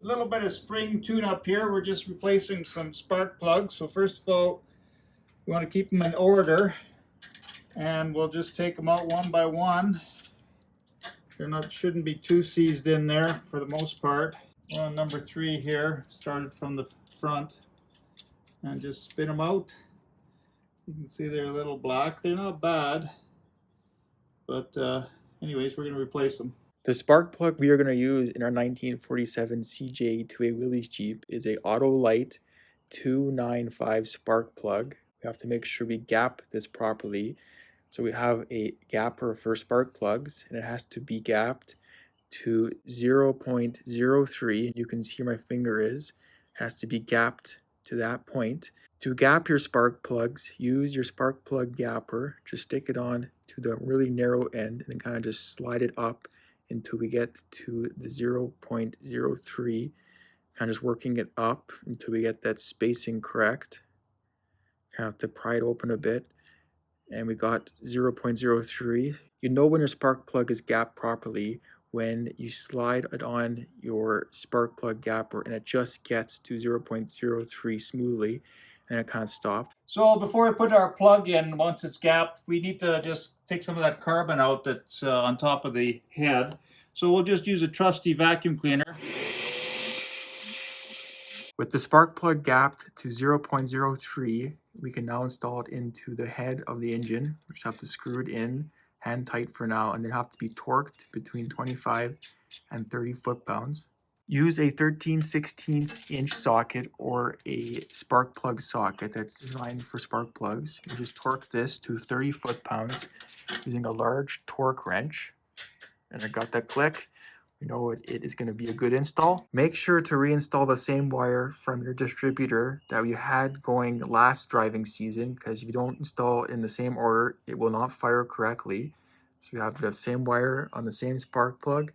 little bit of spring tune-up here. We're just replacing some spark plugs. So first of all, we want to keep them in order, and we'll just take them out one by one. Shouldn't be too seized in there for the most part. We're on number 3 here. Started from the front, and just spin them out. You can see they're a little black. They're not bad, but anyways, we're going to replace them. The spark plug we are going to use in our 1947 CJ to a Willys Jeep is a Autolite 295 spark plug. We have to make sure we gap this properly. So we have a gapper for spark plugs, and it has to be gapped to 0.03. You can see where my finger is. It has to be gapped to that point. To gap your spark plugs, use your spark plug gapper. Just stick it on to the really narrow end and then kind of just slide it up until we get to the 0.03. Kind of just working it up until we get that spacing correct. Kind of have to pry it open a bit. And we got 0.03. You know when your spark plug is gapped properly when you slide it on your spark plug gapper and it just gets to 0.03 smoothly, and it kind of stops. So before we put our plug in, once it's gapped, we need to just take some of that carbon out that's on top of the head. So we'll just use a trusty vacuum cleaner. With the spark plug gapped to 0.03, we can now install it into the head of the engine. We just have to screw it in hand tight for now, and then have to be torqued between 25 and 30 foot-pounds. Use a 13/16 inch socket or a spark plug socket that's designed for spark plugs. You just torque this to 30 foot-pounds using a large torque wrench. And I got that click. We know it is going to be a good install. Make sure to reinstall the same wire from your distributor that we had going last driving season, because if you don't install in the same order, it will not fire correctly. So you have the same wire on the same spark plug.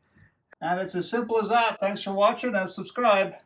And it's as simple as that. Thanks for watching, and subscribe.